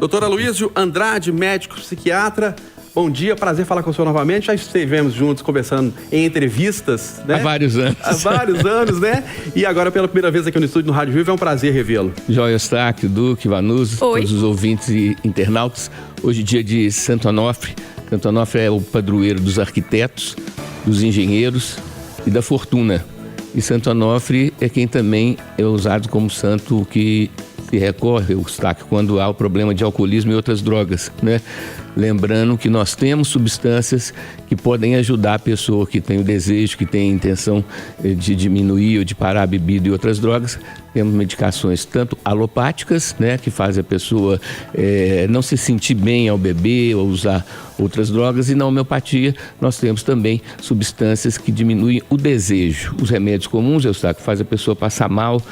Doutor Aloísio Andrade, médico psiquiatra, bom dia, prazer falar com o senhor novamente. Já estivemos juntos conversando em entrevistas, né? Há vários anos. Há vários anos, né? E agora pela primeira vez aqui no estúdio no Rádio Vivo, é um prazer revê-lo. Joia Eustáquio, Duque, Vanuso, todos os ouvintes e internautas. Hoje dia de Santo Onofre. Santo Onofre é o padroeiro dos arquitetos, dos engenheiros e da fortuna. E Santo Onofre é quem também é usado como santo que se recorre, Eustáquio, quando há o problema de alcoolismo e outras drogas, né? Lembrando que nós temos substâncias que podem ajudar a pessoa que tem o desejo, que tem a intenção de diminuir ou de parar a bebida e outras drogas. Temos medicações tanto alopáticas, né, que fazem a pessoa não se sentir bem ao beber ou usar outras drogas, e na homeopatia nós temos também substâncias que diminuem o desejo. Os remédios comuns, Eustáquio, fazem a pessoa passar mal,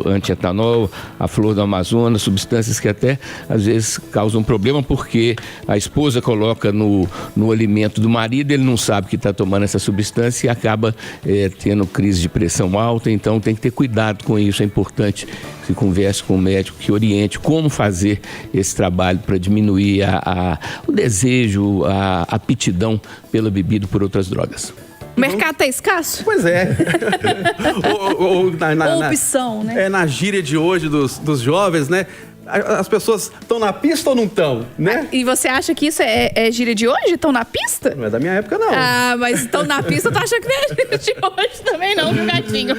o antietanol, a flor do Amazonas, substâncias que até às vezes causam problema porque a esposa coloca no alimento do marido, ele não sabe que está tomando essa substância e acaba tendo crise de pressão alta. Então tem que ter cuidado com isso. É importante que se converse com o médico, que oriente como fazer esse trabalho para diminuir o desejo, a aptidão pela bebida e por outras drogas. O mercado está escasso? Pois é. Ou opção, né? Na gíria de hoje dos jovens, né? As pessoas estão na pista ou não estão, né? E você acha que isso é gíria de hoje? Estão na pista? Não é da minha época, não. Ah, mas estão na pista, tu acha que não é gíria de hoje também não, meu gatinho?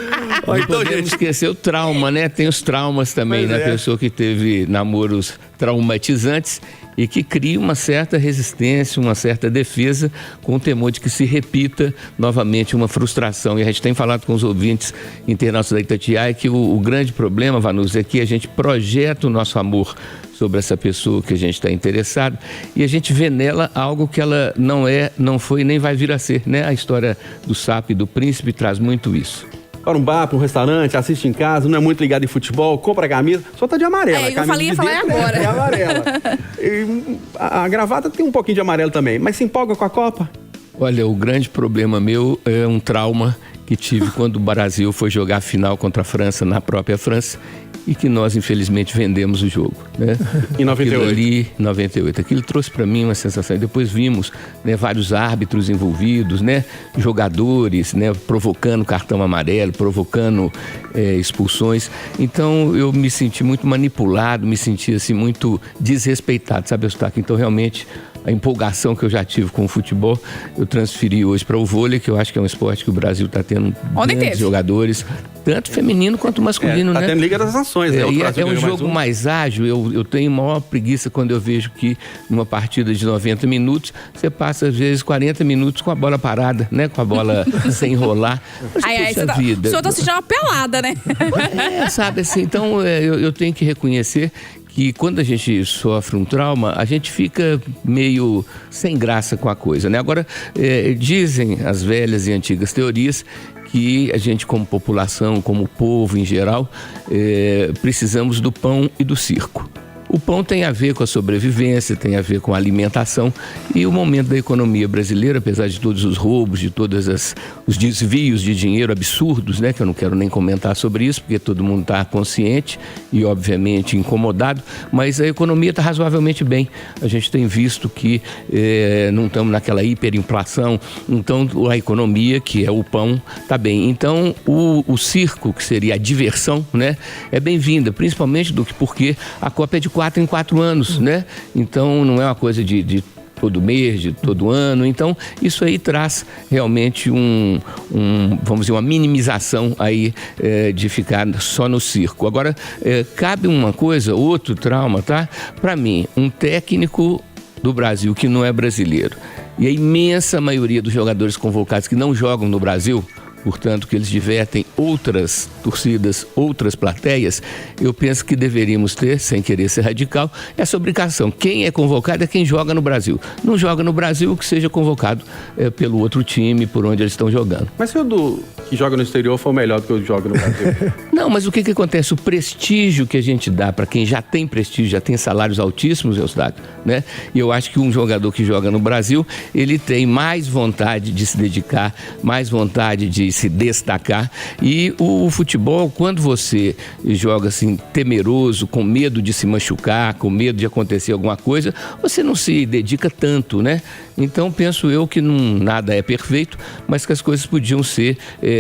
Não podemos esquecer o trauma, né? Tem os traumas também, né? Pessoa que teve namoros traumatizantes e que cria uma certa resistência, uma certa defesa, com o temor de que se repita novamente uma frustração. E a gente tem falado com os ouvintes internautas da Itatiaia que o grande problema, Vanuso, é que a gente projeta o nosso amor sobre essa pessoa que a gente está interessado e a gente vê nela algo que ela não foi nem vai vir a ser, né? A história do sapo e do príncipe traz muito isso. Para um bar, para um restaurante, assiste em casa, não é muito ligado em futebol, compra a camisa, só tá de amarela. Eu ia falar agora. É amarela. E a gravata tem um pouquinho de amarelo também, mas se empolga com a Copa? Olha, o grande problema meu é um trauma que tive quando o Brasil foi jogar a final contra a França, na própria França, e que nós, infelizmente, vendemos o jogo, né? Em 98. Aquilo ali, 98. Aquilo trouxe para mim uma sensação. E depois vimos, né, vários árbitros envolvidos, né? Jogadores, né, provocando cartão amarelo, provocando expulsões. Então, eu me senti muito manipulado, me senti assim, muito desrespeitado, sabe, Eustáquio? Então, realmente, a empolgação que eu já tive com o futebol, eu transferi hoje para o vôlei, que eu acho que é um esporte que o Brasil está tendo grandes jogadores, tanto feminino quanto masculino, né? Tá tendo Liga das Nações, né? É um jogo mais ágil. Eu tenho maior preguiça quando eu vejo que numa partida de 90 minutos, você passa às vezes 40 minutos com a bola parada, né? Com a bola sem rolar. Aí, o senhor tá assistindo uma pelada, né? Sabe assim, então eu tenho que reconhecer que quando a gente sofre um trauma, a gente fica meio sem graça com a coisa, né? Agora, dizem as velhas e antigas teorias que a gente, como população, como povo em geral, precisamos do pão e do circo. O pão tem a ver com a sobrevivência, tem a ver com a alimentação, e o momento da economia brasileira, apesar de todos os roubos, de todos os desvios de dinheiro absurdos, né, que eu não quero nem comentar sobre isso, porque todo mundo está consciente e obviamente incomodado, mas a economia está razoavelmente bem. A gente tem visto que não estamos naquela hiperinflação, então a economia, que é o pão, está bem. Então o circo, que seria a diversão, né, é bem-vinda, principalmente porque a Copa é de 4 em 4 anos, né? Então não é uma coisa de todo mês, de todo ano. Então isso aí traz realmente vamos dizer, uma minimização aí de ficar só no circo. Agora, cabe uma coisa, outro trauma, tá? Para mim, um técnico do Brasil que não é brasileiro e a imensa maioria dos jogadores convocados que não jogam no Brasil, portanto, que eles divertem outras torcidas, outras plateias, eu penso que deveríamos ter, sem querer ser radical, essa obrigação. Quem é convocado é quem joga no Brasil. Não joga no Brasil, que seja convocado pelo outro time, por onde eles estão jogando. Mas, senhor Du, que joga no exterior foi o melhor do que eu jogo no Brasil. Não, mas o que acontece? O prestígio que a gente dá para quem já tem prestígio, já tem salários altíssimos, Eustáquio, né? E eu acho que um jogador que joga no Brasil, ele tem mais vontade de se dedicar, mais vontade de se destacar. E o futebol, quando você joga assim, temeroso, com medo de se machucar, com medo de acontecer alguma coisa, você não se dedica tanto, né? Então, penso eu que nada é perfeito, mas que as coisas podiam ser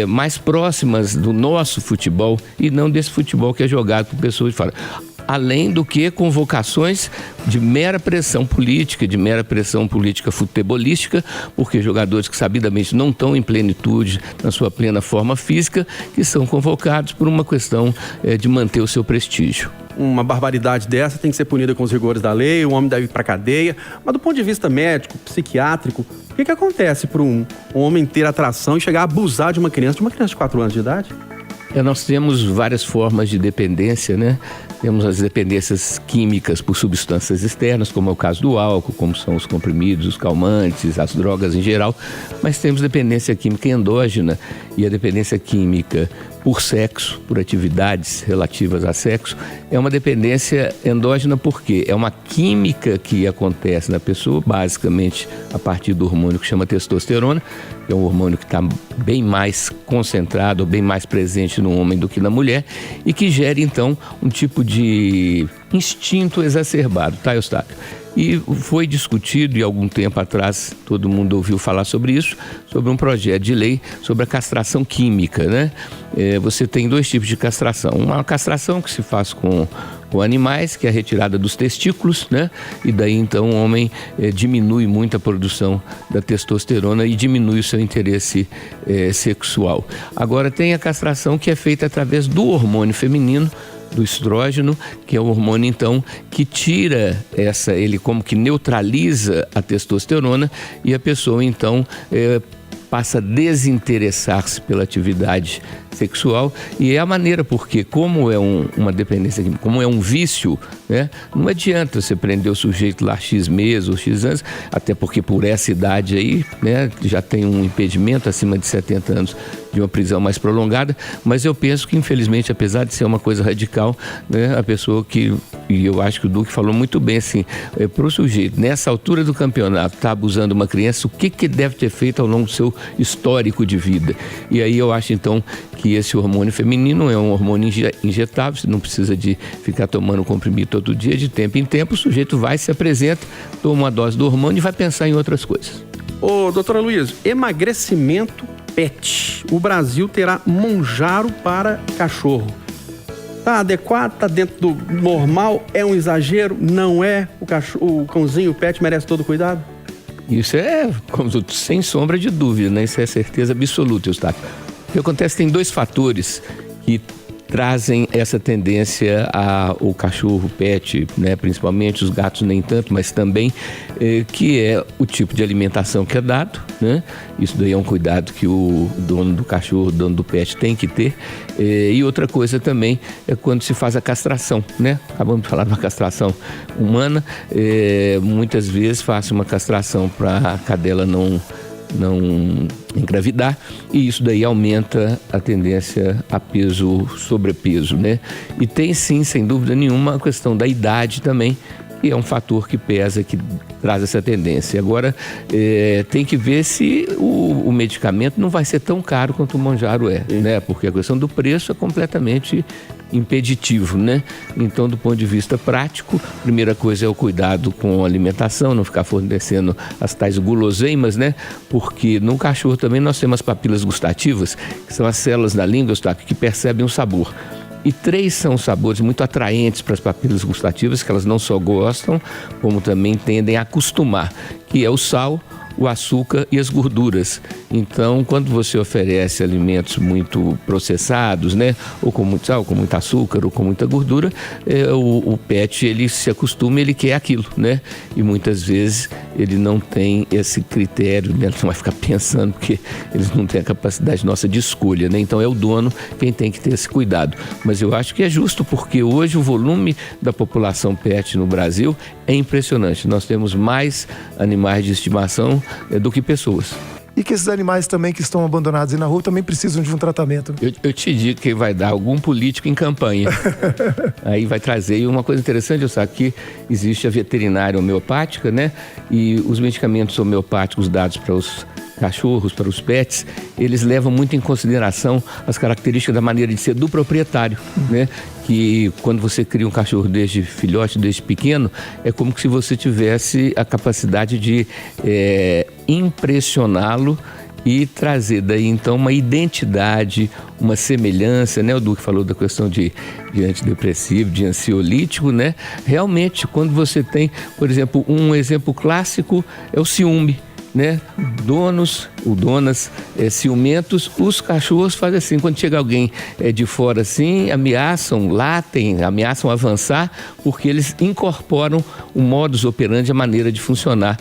mais próximas do nosso futebol e não desse futebol que é jogado por pessoas de fora. Além do que convocações de mera pressão política futebolística, porque jogadores que sabidamente não estão em plenitude, na sua plena forma física, que são convocados por uma questão de manter o seu prestígio. Uma barbaridade dessa tem que ser punida com os rigores da lei, o homem deve ir para cadeia. Mas do ponto de vista médico, psiquiátrico, o que acontece para um homem ter atração e chegar a abusar de uma criança de 4 anos de idade? Nós temos várias formas de dependência, né? Temos as dependências químicas por substâncias externas, como é o caso do álcool, como são os comprimidos, os calmantes, as drogas em geral, mas temos dependência química endógena e a dependência química por sexo, por atividades relativas a sexo, é uma dependência endógena porque é uma química que acontece na pessoa, basicamente a partir do hormônio que chama testosterona, que é um hormônio que está bem mais concentrado, bem mais presente no homem do que na mulher, e que gera então um tipo de instinto exacerbado, tá, Eustáquio? E foi discutido, e algum tempo atrás todo mundo ouviu falar sobre isso, sobre um projeto de lei sobre a castração química, né? Você tem 2 tipos de castração. Uma castração que se faz com animais, que é a retirada dos testículos, né? E daí então o homem diminui muito a produção da testosterona e diminui o seu interesse sexual. Agora tem a castração que é feita através do hormônio feminino, do estrógeno, que é o hormônio então que tira ele como que neutraliza a testosterona e a pessoa então passa a desinteressar-se pela atividade sexual, e é a maneira, porque como é uma dependência, como é um vício, né, não adianta você prender o sujeito lá X meses ou X anos, até porque por essa idade aí, né, já tem um impedimento acima de 70 anos de uma prisão mais prolongada, mas eu penso que infelizmente, apesar de ser uma coisa radical, né, a pessoa e eu acho que o Duque falou muito bem assim, para o sujeito, nessa altura do campeonato, está abusando uma criança, o que deve ter feito ao longo do seu histórico de vida? E aí eu acho então que esse hormônio feminino é um hormônio injetável, você não precisa de ficar tomando comprimido todo dia, de tempo em tempo, o sujeito vai, se apresenta, toma uma dose do hormônio e vai pensar em outras coisas. Ô, doutora Luísa, emagrecimento pet. O Brasil terá Monjaro para cachorro. Tá adequado? Tá dentro do normal? É um exagero? Não é? O cãozinho, o pet merece todo cuidado? Isso é, sem sombra de dúvida, né? Isso é certeza absoluta, Eustáquio. O que acontece, tem 2 fatores que trazem essa tendência ao cachorro, pet, né? Principalmente os gatos nem tanto, mas também que é o tipo de alimentação que é dado, né? Isso daí é um cuidado que o dono do cachorro, o dono do pet tem que ter. E outra coisa também é quando se faz a castração, né? Acabamos de falar de uma castração humana, muitas vezes faz uma castração para a cadela não engravidar, e isso daí aumenta a tendência a sobrepeso, né? E tem sim, sem dúvida nenhuma, a questão da idade também, que é um fator que pesa, que traz essa tendência. Agora, tem que ver se o medicamento não vai ser tão caro quanto o Monjaro né? Porque a questão do preço é completamente impeditivo, né? Então, do ponto de vista prático, a primeira coisa é o cuidado com a alimentação, não ficar fornecendo as tais guloseimas, né? Porque no cachorro também nós temos as papilas gustativas, que são as células da língua, que percebem o sabor. E 3 são sabores muito atraentes para as papilas gustativas, que elas não só gostam, como também tendem a acostumar, que é o sal, o açúcar e as gorduras. Então, quando você oferece alimentos muito processados, né, ou com muito sal, com muito açúcar, ou com muita gordura, o pet, ele se acostuma, ele quer aquilo, né? E muitas vezes ele não tem esse critério, né? Ele não vai ficar pensando, porque eles não têm a capacidade nossa de escolha, né? Então é o dono quem tem que ter esse cuidado. Mas eu acho que é justo, porque hoje o volume da população pet no Brasil é impressionante. Nós temos mais animais de estimação do que pessoas. e que esses animais também que estão abandonados aí na rua também precisam de um tratamento. Eu te digo que vai dar algum político em campanha. Aí vai trazer. E uma coisa interessante, eu sei que existe a veterinária homeopática, né? E os medicamentos homeopáticos dados para os cachorros, para os pets, eles levam muito em consideração as características da maneira de ser do proprietário, né? Que quando você cria um cachorro desde filhote, desde pequeno, é como se você tivesse a capacidade de impressioná-lo e trazer daí então uma identidade, uma semelhança, né? O Duque falou da questão de antidepressivo, de ansiolítico, né? Realmente, quando você tem, por exemplo, um exemplo clássico é o ciúme, né? Donos ou donas ciumentos, os cachorros fazem assim, quando chega alguém de fora assim, ameaçam, latem, ameaçam avançar, porque eles incorporam o modus operandi, a maneira de funcionar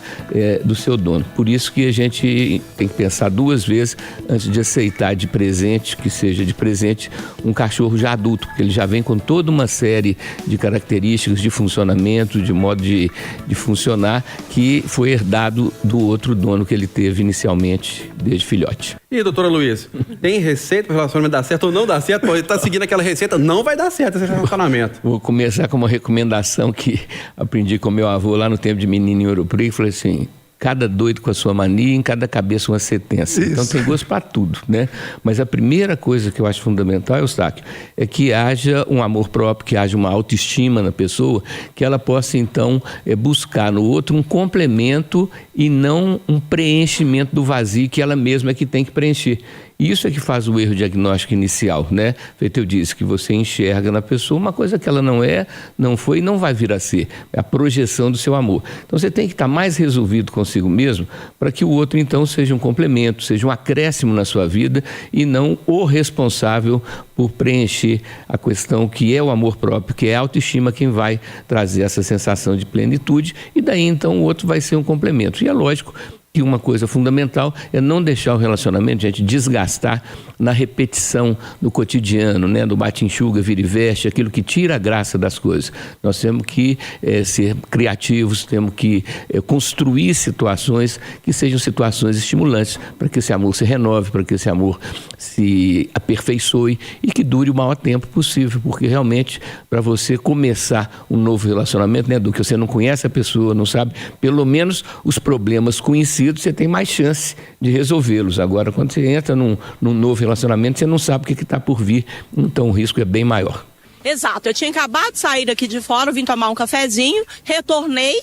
do seu dono. Por isso que a gente tem que pensar 2 vezes antes de aceitar de presente, que seja de presente, um cachorro já adulto, porque ele já vem com toda uma série de características de funcionamento, de modo de funcionar, que foi herdado do outro dono que ele teve inicialmente desde filhote. E doutora Luiz, tem receita para o relacionamento dar certo ou não dar certo? Pode estar seguindo aquela receita, não vai dar certo esse relacionamento. Vou começar com uma recomendação que aprendi com meu avô lá no tempo de menino em Ouro Preto. Falei assim: cada doido com a sua mania, em cada cabeça uma sentença. Isso. Então tem gosto para tudo, né? Mas a primeira coisa que eu acho fundamental, Eustáquio, é que haja um amor próprio, que haja uma autoestima na pessoa, que ela possa então buscar no outro um complemento e não um preenchimento do vazio que ela mesma é que tem que preencher. Isso é que faz o erro diagnóstico inicial, né? Feito eu disse, que você enxerga na pessoa uma coisa que ela não é, não foi e não vai vir a ser. É a projeção do seu amor. Então você tem que estar mais resolvido consigo mesmo para que o outro então seja um complemento, seja um acréscimo na sua vida e não o responsável por preencher a questão que é o amor próprio, que é a autoestima quem vai trazer essa sensação de plenitude, e daí então o outro vai ser um complemento. E é lógico que uma coisa fundamental é não deixar o relacionamento, gente, desgastar na repetição do cotidiano, né? Do bate-enxuga, vira e veste, aquilo que tira a graça das coisas. Nós temos que ser criativos, temos que construir situações que sejam situações estimulantes para que esse amor se renove, para que esse amor se aperfeiçoe e que dure o maior tempo possível, porque realmente para você começar um novo relacionamento, né, do que você não conhece a pessoa, não sabe, pelo menos os problemas conhecidos, você tem mais chance de resolvê-los. Agora, quando você entra num novo relacionamento, você não sabe o que está por vir, então o risco é bem maior. Exato, eu tinha acabado de sair daqui de fora, vim tomar um cafezinho, retornei,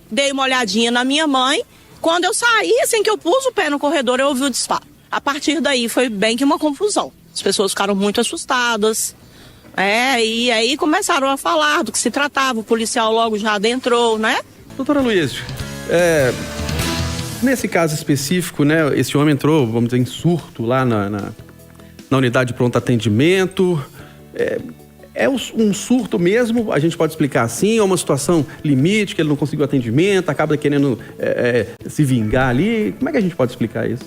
dei uma olhadinha na minha mãe. Quando eu saí, assim que eu pus o pé no corredor, eu ouvi o disparo. A partir daí foi bem que uma confusão. As pessoas ficaram muito assustadas, e aí começaram a falar do que se tratava, o policial logo já adentrou, né? Doutora Luiz, nesse caso específico, né, esse homem entrou, vamos dizer, em surto lá na unidade de pronto atendimento. É um surto mesmo, a gente pode explicar assim, é uma situação limite, que ele não conseguiu atendimento, acaba querendo se vingar ali. Como é que a gente pode explicar isso?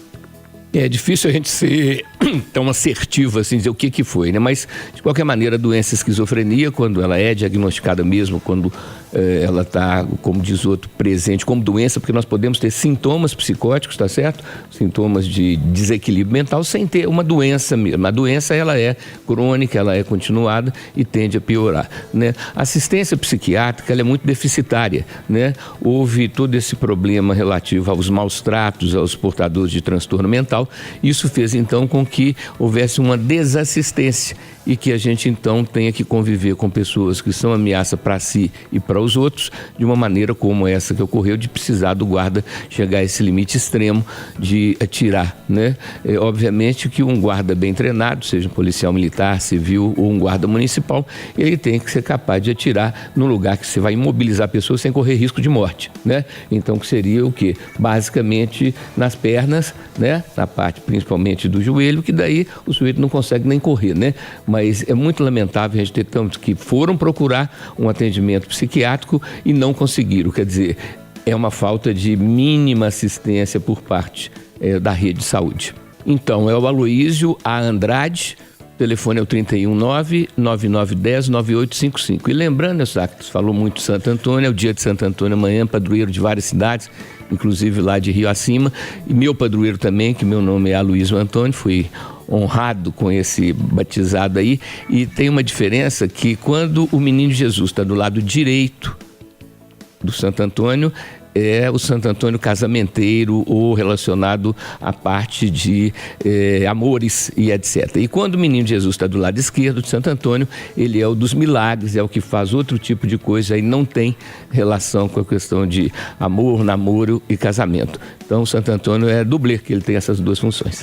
É difícil a gente ser tão assertivo assim, dizer o que foi, né? Mas, de qualquer maneira, a doença esquizofrenia, quando ela é diagnosticada mesmo, quando ela está, como diz o outro, presente como doença, porque nós podemos ter sintomas psicóticos, tá certo? Sintomas de desequilíbrio mental sem ter uma doença mesmo. A doença, ela é crônica, ela é continuada e tende a piorar, né? A assistência psiquiátrica, ela é muito deficitária, né? Houve todo esse problema relativo aos maus tratos, aos portadores de transtorno mental. Isso fez, então, com que houvesse uma desassistência e que a gente, então, tenha que conviver com pessoas que são ameaça para si e para os outros, de uma maneira como essa que ocorreu, de precisar do guarda chegar a esse limite extremo de atirar, né? Obviamente que um guarda bem treinado, seja um policial militar, civil ou um guarda municipal, ele tem que ser capaz de atirar no lugar que você vai imobilizar a pessoa sem correr risco de morte, né? Então, que seria o quê? Basicamente nas pernas, né? Na parte principalmente do joelho, que daí o sujeito não consegue nem correr, né? Mas é muito lamentável a gente ter tantos que foram procurar um atendimento psiquiátrico e não conseguiram. Quer dizer, é uma falta de mínima assistência por parte da rede de saúde. Então, é o Aloísio A. Andrade, O telefone é o 319-9910-9855. E lembrando, Eustáquio, você falou muito de Santo Antônio, é o dia de Santo Antônio amanhã, padroeiro de várias cidades, inclusive lá de Rio Acima. E meu padroeiro também, que meu nome é Aloysio Antônio, fui honrado com esse batizado aí. E tem uma diferença que quando o menino Jesus está do lado direito do Santo Antônio, é o Santo Antônio casamenteiro ou relacionado à parte de amores e etc. E quando o menino Jesus está do lado esquerdo de Santo Antônio, ele é o dos milagres, é o que faz outro tipo de coisa e não tem relação com a questão de amor, namoro e casamento. Então o Santo Antônio é dublê, que ele tem essas duas funções.